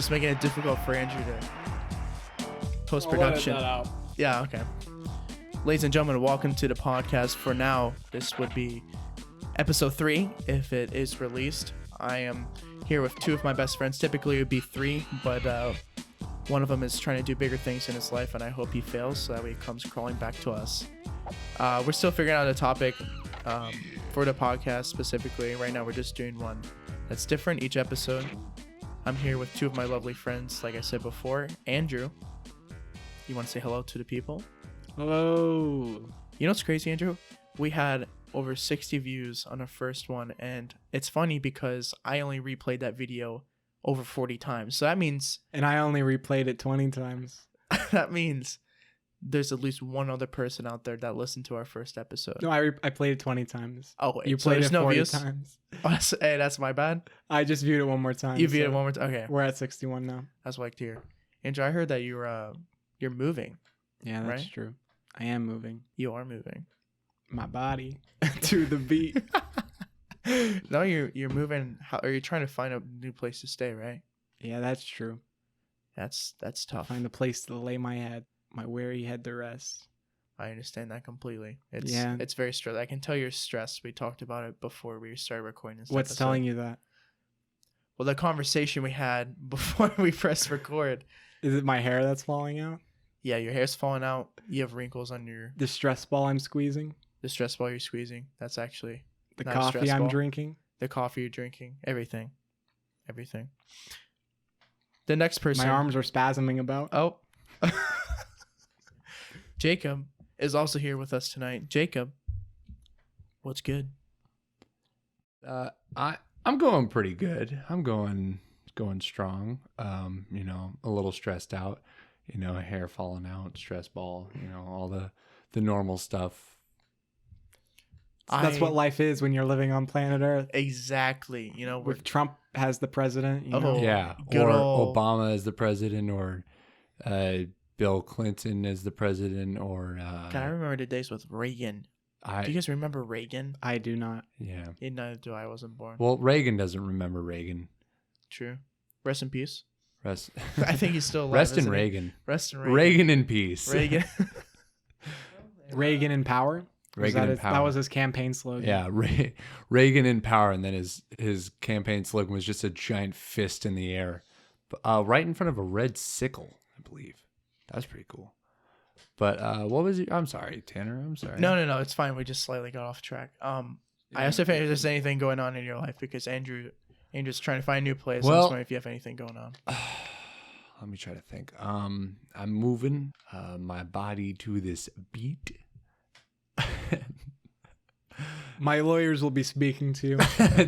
just making it difficult for Andrew to post-production. Yeah, okay. Ladies and gentlemen, welcome to the podcast. For now, this would be episode 3 if it is released. I am here with 2 of my best friends. Typically, it would be 3, but one of them is trying to do bigger things in his life, and I hope he fails so that way he comes crawling back to us. We're still figuring out a topic for the podcast specifically. Right now, we're just doing one that's different each episode. I'm here with 2 of my lovely friends, like I said before. Andrew, you want to say hello to the people? Hello. You know what's crazy, Andrew? We had over 60 views on our first one, and it's funny because I only replayed that video over 40 times. So that means... And I only replayed it 20 times. that means there's at least one other person out there that listened to our first episode. No, I played it 20 times. Oh, wait. You So played there's it no 40 views? times. Hey, that's my bad. I just viewed it one more time. You viewed it one more time? Okay. We're at 61 now. That's what I like to hear. Andrew, I heard that you're moving. Yeah, that's Right? true. I am moving You are moving. my body to the beat. No, you're moving. Are you trying to find a new place to stay, right? Yeah, that's true. That's tough. Find a place to lay my head, my weary head to rest. I understand that completely. Yeah. It's very stressed. I can tell you're stressed. We talked about it before we started recording this What's episode. telling you that? Well, the conversation we had before we pressed record. Is it my hair that's falling out? Yeah, your hair's falling out. You have wrinkles on The stress ball I'm squeezing? the stress ball you're squeezing. That's actually The Not a coffee stress I'm ball. drinking? the coffee you're drinking. Everything. The next person. My arms are spasming about. Oh. Jacob is also here with us tonight. Jacob, what's good? I'm going pretty good. I'm going strong. A little stressed out. Hair falling out, stress ball. All the normal stuff. That's what life is when you're living on planet Earth. Exactly. We're With Trump as the president. You know? Oh. Yeah, good or old- Obama as the president, or Bill Clinton as the president, or God, I remember the days with Reagan. Do you guys remember Reagan? I do not. yeah. Neither do I. I wasn't born. Well, Reagan doesn't remember Reagan. True. Rest in peace. Rest. I think he's still alive. Rest in isn't he? Reagan. Rest in Reagan. Reagan in peace. Reagan. Reagan in power? Reagan in That power. was his campaign slogan. Yeah, Reagan in power, and then his campaign slogan was just a giant fist in the air, right in front of a red sickle, I believe. That's pretty cool. But what was it? I'm sorry, Tanner. I'm sorry. No. It's fine. We just slightly got off track. I asked if there's anything going on in your life because Andrew's trying to find a new place. I was Well- wondering if you have anything going on. Let me try to think. I'm moving my body to this beat. My lawyers will be speaking to you.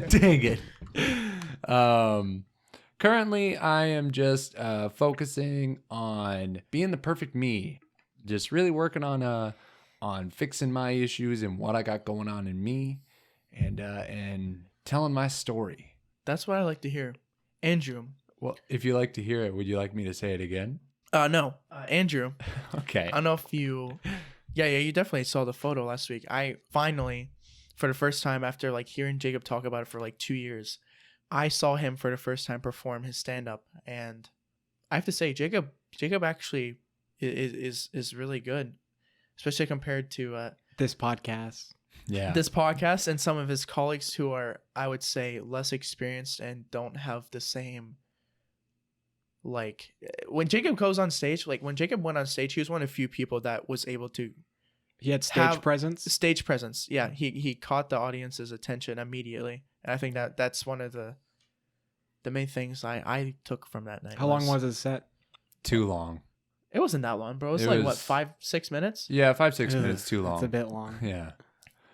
Dang it. Currently, I am just focusing on being the perfect me. Just really working on fixing my issues and what I got going on in me, and telling my story. That's what I like to hear. Andrew. Well, if you like to hear it, would you like me to say it again? No. Andrew. Okay. I don't know if you... Yeah, you definitely saw the photo last week. I finally, for the first time after hearing Jacob talk about it for 2 years, I saw him for the first time perform his stand-up. And I have to say, Jacob actually is really good, especially compared to This podcast. Yeah. this podcast and some of his colleagues who are, I would say, less experienced and don't have the same... when Jacob goes on stage, when Jacob went on stage, he was one of the few people that was able to He had stage Have- presence. stage presence. Yeah, he caught the audience's attention immediately, and I think that's one of the main things I took from that night. How long was his set? Too long. it? Wasn't that long, bro. It was It what, was- 5-6 minutes? Yeah, 5-6 Ugh, minutes too long. It's a bit long. Yeah.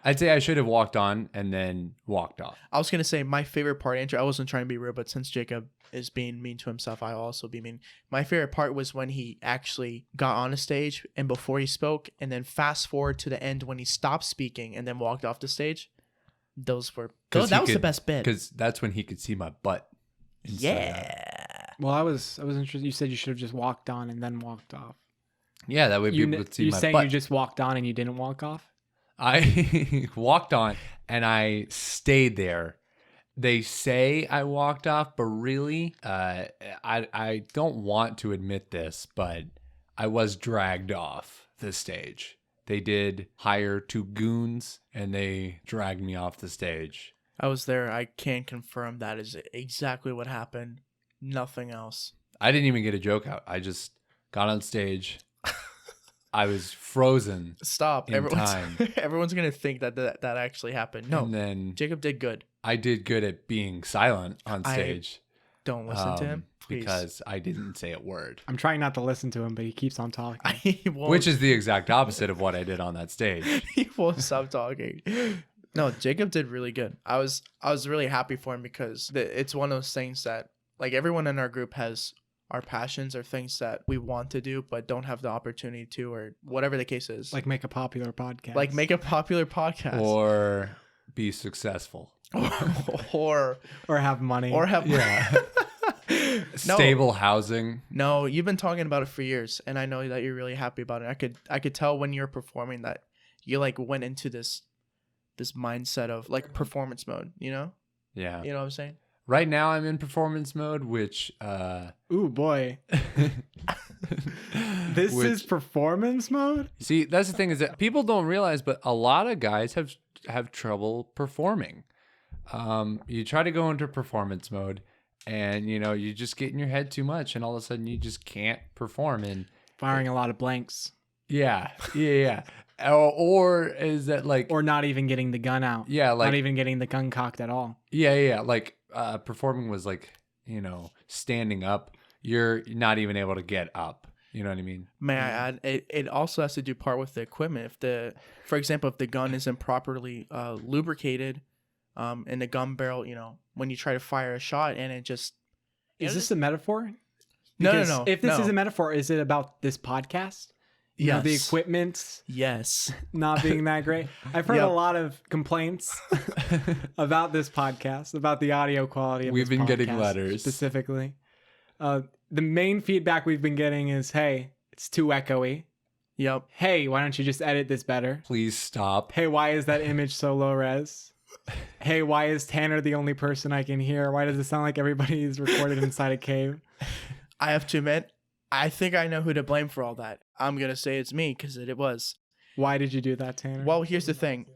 I'd say I should have walked on and then walked off. I was gonna say my favorite part, Andrew. I wasn't trying to be rude, but since Jacob is being mean to himself, I'll also be mean. My favorite part was when he actually got on a stage and before he spoke, and then fast forward to the end when he stopped speaking and then walked off the stage. That was the best bit. Because that's when he could see my butt. instead of that. Yeah. Well, I was interested. You said you should have just walked on and then walked off. Yeah, that way people would see You my saying butt. you just walked on and you didn't walk off? I walked on and I stayed there They say I walked off, but really, I don't want to admit this, but I was dragged off the stage. They did hire 2 goons, and they dragged me off the stage. I was there. I can confirm that is exactly what happened. Nothing else. I didn't even get a joke out. I just got on stage. I was frozen. Stop. In time. Everyone's going to think that actually happened. No. And then Jacob did good. I did good at being silent on stage. Don't listen to him, please. Because I didn't say a word. I'm trying not to listen to him, but he keeps on talking. He won't, Which is the exact opposite of what I did on that stage. he won't stop talking. No, Jacob did really good. I was really happy for him because it's one of those things that like everyone in our group has our passions or things that we want to do but don't have the opportunity to, or whatever the case is. Like make a popular podcast. Like make a popular podcast. Or be successful. or have money. Or have Yeah. Stable housing. No, you've been talking about it for years, and I know that you're really happy about it. I could tell when you're performing that you like went into this mindset of like performance mode, you know? Yeah. You know what I'm saying? Right now I'm in performance mode, which ooh boy. This is performance mode? See, that's the thing is that people don't realize, but a lot of guys have trouble performing. You try to go into performance mode and you just get in your head too much and all of a sudden you just can't perform and firing a lot of blanks. Yeah. Or is that like, or not even getting the gun out. Yeah, like not even getting the gun cocked at all. Yeah. Like performing was like, standing up. You're not even able to get up. You know what I mean? May I add, it also has to do part with the equipment. For example, if the gun isn't properly lubricated, in the gun barrel, when you try to fire a shot and it just... Is this a metaphor? No. If this is a metaphor, is it about this podcast? Yes. The equipment yes, not being that great. I've heard Yep. a lot of complaints about this podcast, about the audio quality of We've this been getting podcast letters. specifically. The main feedback we've been getting is, hey, it's too echoey. Yep. Hey, why don't you just edit this better? Please stop. Hey, why is that image so low res? Hey, why is Tanner the only person I can hear? Why does it sound like everybody is recorded inside a cave? I have to admit, I think I know who to blame for all that. I'm going to say it's me because it was. Why did you do that, Tanner? Well, here's the thing.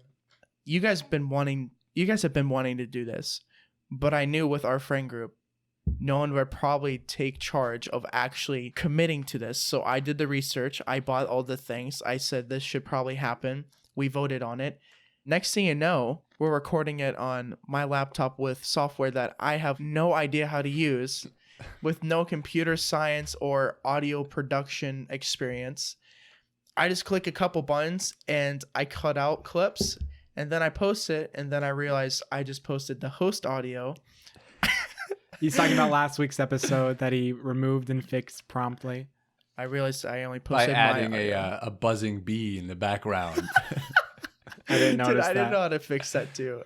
You guys have been wanting to do this, but I knew with our friend group, no one would probably take charge of actually committing to this. So I did the research. I bought all the things. I said this should probably happen. We voted on it. Next thing you know, we're recording it on my laptop with software that I have no idea how to use, with no computer science or audio production experience. I just click a couple buttons and I cut out clips and then I post it, and then I realized I just posted the host audio. He's talking about last week's episode that he removed and fixed promptly. I realized I only By posted adding my audio. a buzzing bee in the background. I didn't notice I that. didn't know how to fix that too.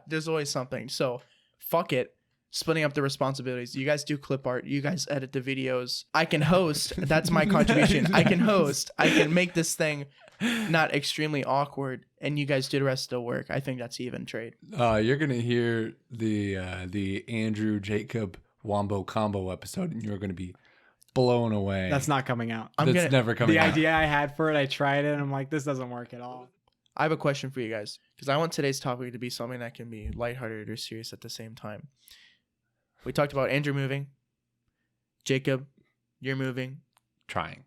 There's always something. So fuck it. Splitting up the responsibilities. You guys do clip art. You guys edit the videos. I can host. That's my contribution. I can host. I can make this thing not extremely awkward, and you guys do the rest of the work. I think that's even trade. You're gonna hear the Andrew Jacob Wombo combo episode, and you're gonna be blown away. That's not coming out. That's never coming The out. idea I had for it, I tried it, and I'm like, this doesn't work at all. I have a question for you guys, because I want today's topic to be something that can be lighthearted or serious at the same time. We talked about Andrew moving. Jacob, you're moving. Trying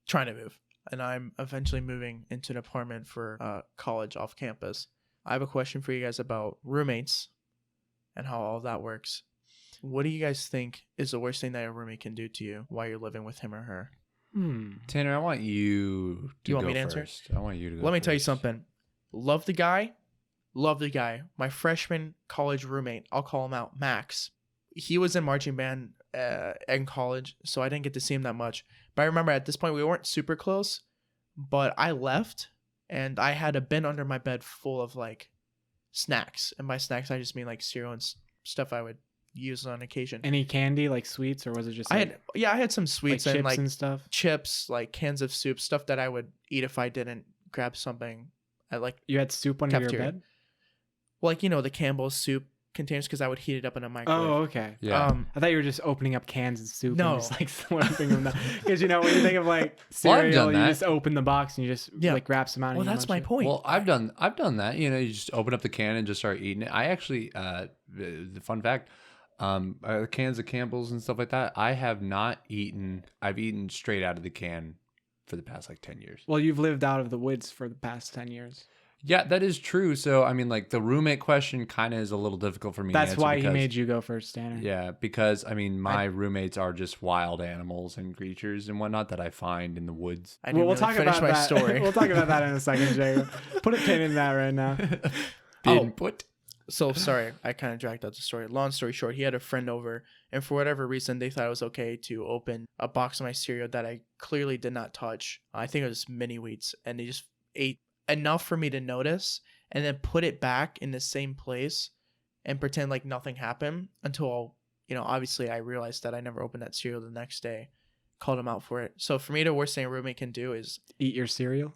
to move. And I'm eventually moving into an apartment for college off campus. I have a question for you guys about roommates and how all that works. What do you guys think is the worst thing that a roommate can do to you while you're living with him or her? Tanner, I want you to You want go me to answer? first. I want you to go Let me tell you first. something. Love the guy. My freshman college roommate, I'll call him out, Max. He was in marching band in college, so I didn't get to see him that much. But I remember at this point we weren't super close, but I left and I had a bin under my bed full of like snacks. And by snacks, I just mean like cereal and stuff I would use on occasion. Any candy, like sweets, or was it just I like, had some sweets chips and like and stuff? chips, like cans of soup, stuff that I would eat if I didn't grab something at like You had soup under your cafeteria. bed? Like, the Campbell's soup containers because I would heat it up in a microwave. Oh, okay. Yeah. I thought you were just opening up cans of soup No. and just like slurping them. Because when you think of like cereal, done you that. just open the box and you just like grab some out. Well, and you that's munch my it. point. Well, I've done that. You just open up the can and just start eating it. I actually, the fun fact, cans of Campbell's and stuff like that. I have not eaten. I've eaten straight out of the can for the past like 10 years. Well, you've lived out of the woods for the past 10 years. Yeah, that is true. So I mean, like the roommate question kind of is a little difficult for me. to That's answer why because, he made you go first, Tanner. Yeah, because I mean, my roommates are just wild animals and creatures and whatnot that I find in the woods. I didn't We'll really talk finish about my that. story. We'll talk about that in a second, Jacob. Put a pin in that right now. Input. So sorry, I kind of dragged out the story. Long story short, he had a friend over, and for whatever reason, they thought it was okay to open a box of my cereal that I clearly did not touch. I think it was mini wheats, and they just ate enough for me to notice, and then put it back in the same place and pretend like nothing happened until, obviously I realized that I never opened that cereal the next day. Called him out for it. So for me, the worst thing a roommate can do is Eat your cereal.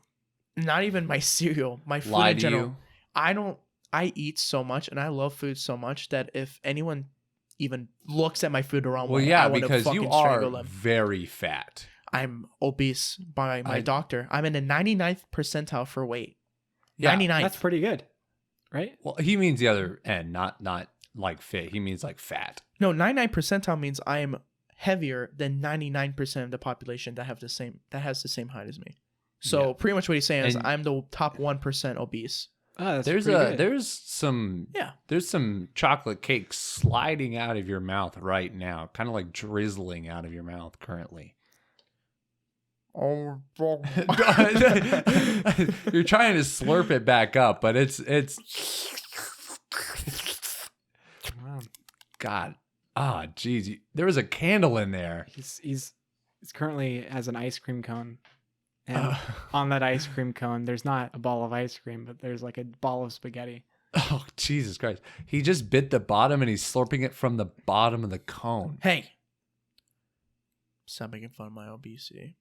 not even my cereal, my food Lie in to general. you. I eat so much and I love food so much that if anyone even looks at my food the wrong Well, way, yeah, I want to because fucking you are strangle them. very fat. I'm obese by my doctor. I'm in the 99th percentile for weight. Yeah, 99th. That's pretty good, right? Well, he means the other end, not like fit. He means like fat. No, 99th percentile means I am heavier than 99% of the population that has the same height as me. So Yeah. pretty much what he's saying is And- I'm the top 1% obese. Oh, that's There's pretty good. there's some Yeah. there's some chocolate cake sliding out of your mouth right now, kind of like drizzling out of your mouth currently. Oh, You're trying to slurp it back up, but it's Wow. God. Ah, geez. There was a candle in there. He's currently has an ice cream cone. And on that ice cream cone, there's not a ball of ice cream, but there's like a ball of spaghetti. Oh, Jesus Christ. He just bit the bottom and he's slurping it from the bottom of the cone. Hey. Stop making fun of my obesity.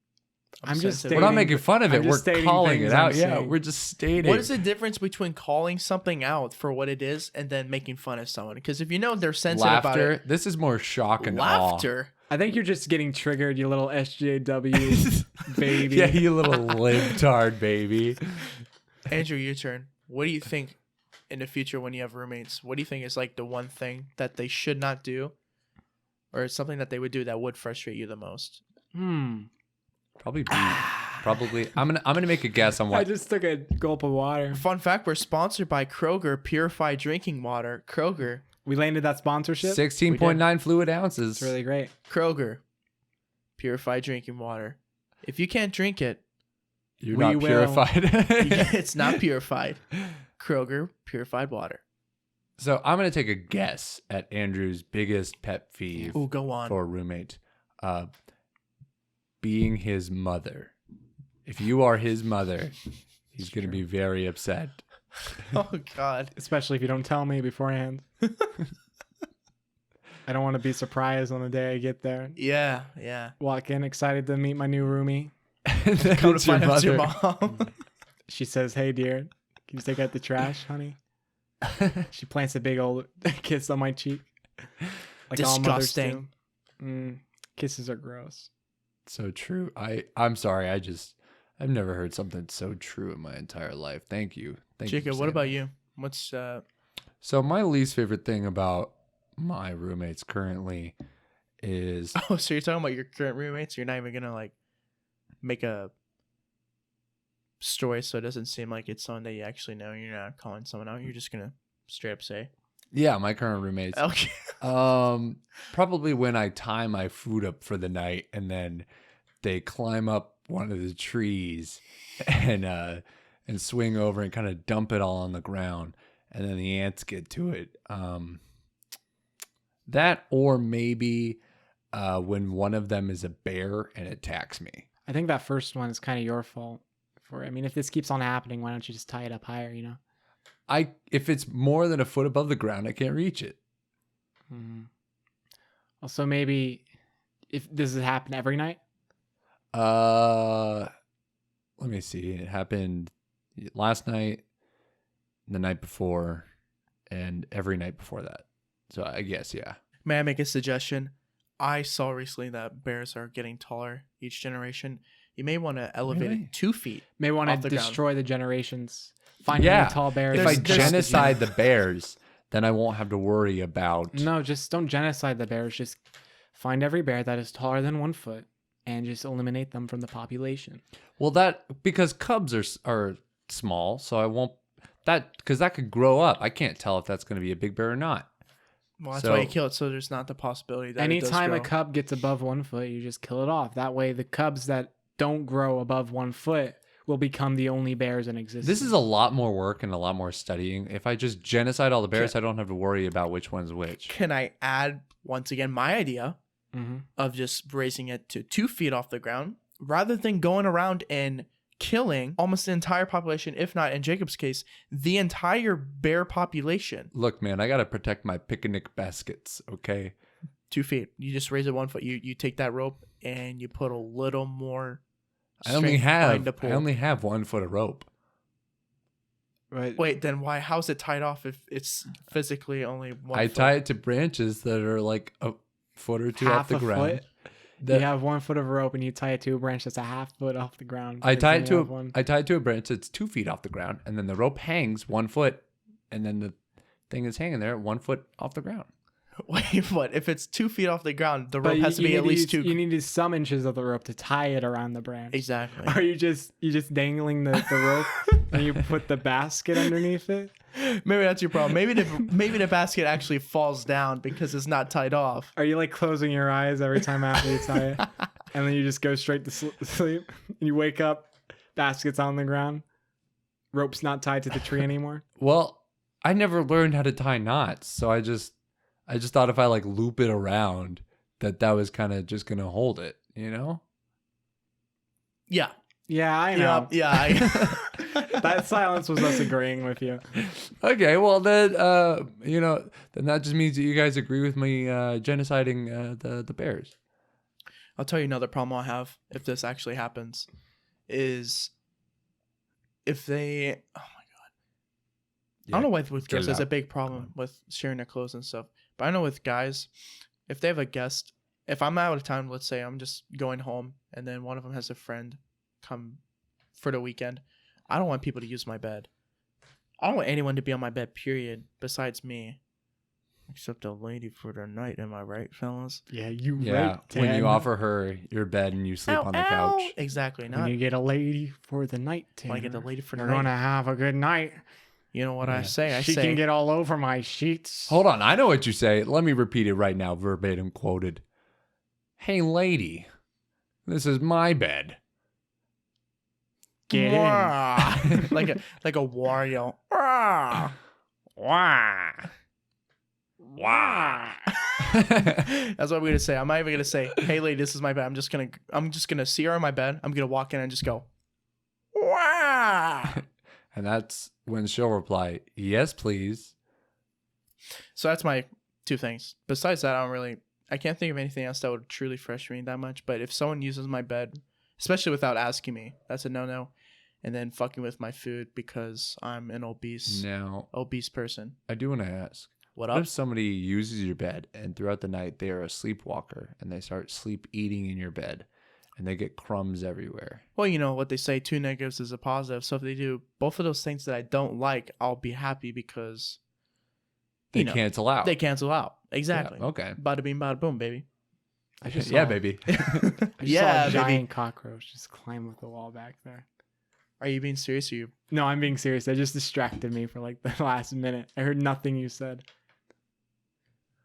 I'm just sensitive. We're not stating- making fun of I'm it. just We're stating calling things it I'm out. Yeah, saying. we're just stating. What is the difference between calling something out for what it is and then making fun of someone? Because if you know they're sensitive laughter? about This is more shock it, and awe. laughter. I think you're just getting triggered, you little SJW baby. Yeah, you little libtard baby. Andrew, your turn. What do you think in the future when you have roommates? What do you think is like the one thing that they should not do, or something that they would do that would frustrate you the most? Probably. I'm gonna make a guess on I what. just took a gulp of water. Fun fact: we're sponsored by Kroger Purified Drinking Water. Kroger, We landed that sponsorship. 16.9 fluid ounces. It's really great. Kroger Purified Drinking Water. If you can't drink it, You're We not will- purified. it's not purified. Kroger Purified Water. So I'm gonna take a guess at Andrew's biggest pet peeve Oh, go on. for a roommate, being his mother. If you are his mother, he's gonna be very upset. Oh God. Especially if you don't tell me beforehand. I don't want to be surprised on the day I get there. Yeah, yeah. Walk in excited to meet my new roomie. And then Come to it's your find out it's your mother. mom. She says, "Hey, dear, can you take out the trash, honey?" She plants a big old kiss on my cheek. Like all mothers do. Disgusting. Kisses are gross. So true. I'm sorry. I've never heard something so true in my entire life. Thank you. Thank you. Jacob, for what saying about that. you? What's So my least favorite thing about my roommates currently is Oh, so you're talking about your current roommates? You're not even gonna like make a story so it doesn't seem like it's someone that you actually know. You're not calling someone out. You're just gonna straight up say, yeah, my current roommates. okay. Probably when I tie my food up for the night and then they climb up one of the trees and swing over and kind of dump it all on the ground and then the ants get to it. That or maybe when one of them is a bear and attacks me. I think that first one is kind of your fault. If this keeps on happening, why don't you just tie it up higher? You know. If it's more than a foot above the ground, I can't reach it. Also, maybe if does it happen every night? Let me see. It happened last night, the night before, and every night before that. So I guess, yeah. May I make a suggestion? I saw recently that bears are getting taller each generation. You may want to elevate Really? it 2 feet. May want Off to the ground. destroy the generations. Find Yeah. really tall bears. If I There's- genocide the bears, then I won't have to worry about. No, just don't genocide the bears. Just find every bear that is taller than 1 foot and just eliminate them from the population. Well, because cubs are small, so I won't because that could grow up. I can't tell if that's going to be a big bear or not. Well, that's So- why you kill it, so there's not the possibility that Anytime it a does grow. cub gets above 1 foot, you just kill it off. That way, the cubs that don't grow above 1 foot will become the only bears in existence. This is a lot more work and a lot more studying. If I just genocide all the bears, I don't have to worry about which one's which. Can I add, once again, my idea Mhm. of just raising it to 2 feet off the ground rather than going around and killing almost the entire population, if not, in Jacob's case, the entire bear population. Look, man, I got to protect my picnic baskets, okay? 2 feet. You just raise it 1 foot. You take that rope and you put a little more. I only strength behind the have pole. 1 foot of rope. Right. Wait, then why? How's it tied off if it's physically only 1 I foot? tie it to branches that are like a foot or two half off the a ground. foot. The- You have 1 foot of rope and you tie it to a branch that's a half foot off the ground. I because tie then it you to have one. I tie it to a branch that's 2 feet off the ground, and then the rope hangs 1 foot, and then the thing is hanging there 1 foot off the ground. Wait, what? If it's 2 feet off the ground, the But rope has to be at least use, 2. You need some inches of the rope to tie it around the branch. Exactly. Are you just dangling the rope and you put the basket underneath it? Maybe that's your problem. Maybe the basket actually falls down because it's not tied off. Are you like closing your eyes every time after you tie it, and then you just go straight to sleep? And you wake up, basket's on the ground, rope's not tied to the tree anymore. Well, I never learned how to tie knots, so I just thought if I like loop it around, that was kind of just gonna hold it, you know? Yeah. Yeah, I know. Yeah. That silence was us agreeing with you. Okay, well then, then that just means that you guys agree with me genociding the bears. I'll tell you another problem I'll have if this actually happens is if they. Oh my god. I don't know why with get girls it there's a out. big problem with sharing their clothes and stuff, but I know with guys, if they have a guest, if I'm out of town, let's say I'm just going home, and then one of them has a friend come for the weekend, I don't want people to use my bed. I don't want anyone to be on my bed, period, besides me. Except a lady for the night, am I right, fellas? Yeah, you Yeah, right. when you Ted. offer her your bed and you sleep Ow, on the ow. couch. Exactly. When Not you get a lady for the night, when I get the Tanner, lady for the you're night. gonna have a good night. You know what I say? I she say can get all over my sheets. Hold on, I know what you say. Let me repeat it right now, verbatim quoted. Hey, lady, this is my bed. Get in. like a Wario. Wah. Wah. Wah. That's what I'm gonna say. I'm not even gonna say, "Hey, lady, this is my bed." I'm just gonna see her on my bed. I'm gonna walk in and just go, "Wah." And that's when she'll reply, yes, please. So that's my 2 things. Besides that, I can't think of anything else that would truly frustrate me that much. But if someone uses my bed, especially without asking me, that's a no-no. And then fucking with my food because I'm an obese person. I do want to ask. What What up? if somebody uses your bed and throughout the night they are a sleepwalker and they start sleep eating in your bed and they get crumbs everywhere? Well, you know what they say, 2 negatives is a positive. So if they do both of those things that I don't like, I'll be happy because They you know, cancel out. they cancel out. Exactly. Yeah, okay. Bada bing, bada boom, baby. I just Yeah, saw- baby. I just Yeah, saw a baby. giant cockroach just climb up the wall back there. Are you being serious? Or you? No, I'm being serious. That just distracted me for like the last minute. I heard nothing you said.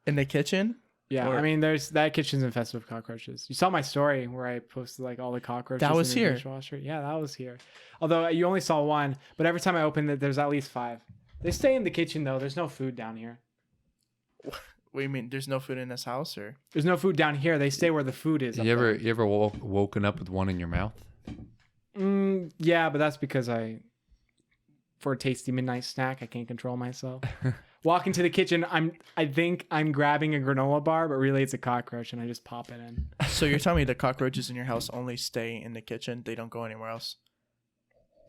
In the kitchen? Yeah, Or- I mean, there's that kitchen's infested with cockroaches. You saw my story where I posted like all the cockroaches. That was in the here. dishwasher. Yeah, that was here. Although you only saw one, but every time I open it, there's at least 5. They stay in the kitchen though. There's no food down here. What do you mean? There's no food in this house, or? There's no food down here. They stay where the food is. up You there. ever woken up with one in your mouth? Yeah, but that's because for a tasty midnight snack, I can't control myself. Walk into the kitchen, I think I'm grabbing a granola bar, but really it's a cockroach, and I just pop it in. So you're telling me the cockroaches in your house only stay in the kitchen? They don't go anywhere else?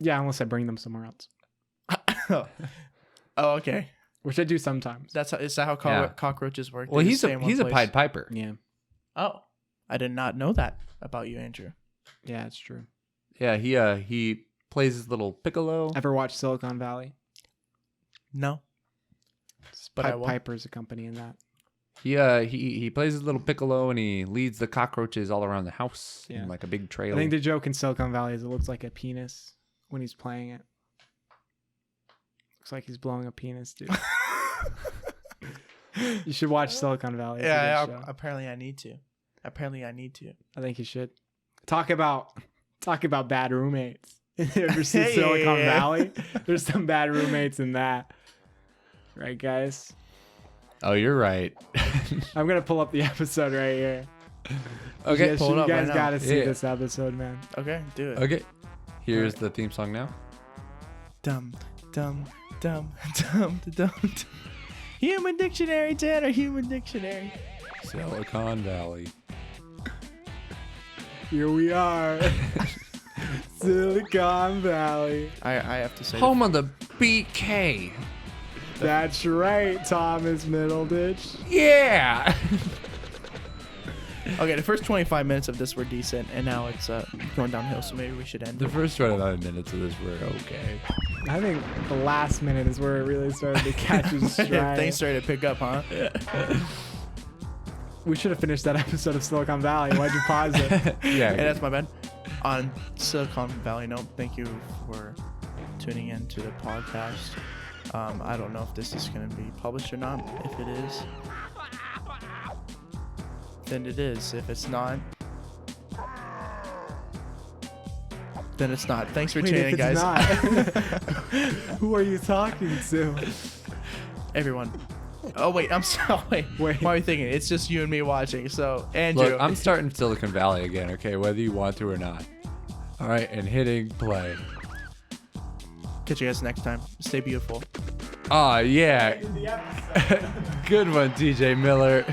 Yeah, unless I bring them somewhere else. Oh, okay. which I do sometimes. Is that how Yeah. cockroaches work? Well, They he's just stay in one a place? Pied Piper. Yeah. Oh, I did not know that about you, Andrew. Yeah, it's true. Yeah, he plays his little piccolo. Ever watched Silicon Valley? No, but I will. Piper's a company in that. He plays his little piccolo and he leads the cockroaches all around the house Yeah. in like a big trail. I think the joke in Silicon Valley is it looks like a penis when he's playing it. Looks like he's blowing a penis, dude. You should watch Silicon Valley. It's a Yeah, good show. apparently I need to. I think you should. Talk about bad roommates. Ever seen Silicon Yeah. Valley? There's some bad roommates in that. Right, guys? Oh, you're right. I'm gonna pull up the episode right here. Okay, Yes, pull it you up guys right now. gotta see Yeah. this episode, man. Okay, do it. Okay. Here's the theme song now. Dum dum dum dum dum. Human Dictionary, Tanner. Human Dictionary. Silicon Valley. Here we are. Silicon Valley. I have to say. Home of the BK. That's right, Thomas Middleditch. Yeah. Okay, the first 25 minutes of this were decent, and now it's going downhill. So maybe we should end. The it. first 25 minutes of this were okay. I think the last minute is where it really started to catch its stride. Things started to pick up, huh? We should have finished that episode of Silicon Valley. Why'd you pause it? Yeah. Hey, that's my bad. On Silicon Valley note, thank you for tuning in to the podcast. I don't know if this is going to be published or not. If it is, then it is. If it's not, then it's not. Thanks for Wait, tuning in, if it's guys. not. Who are you talking to? Everyone. Oh, wait. I'm sorry. Wait. What are you thinking? It's just you and me watching. So, Andrew. Look, I'm starting Silicon Valley again, okay, whether you want to or not. All right, and hitting play. Catch you guys next time. Stay beautiful. Oh, yeah. Good one, TJ Miller.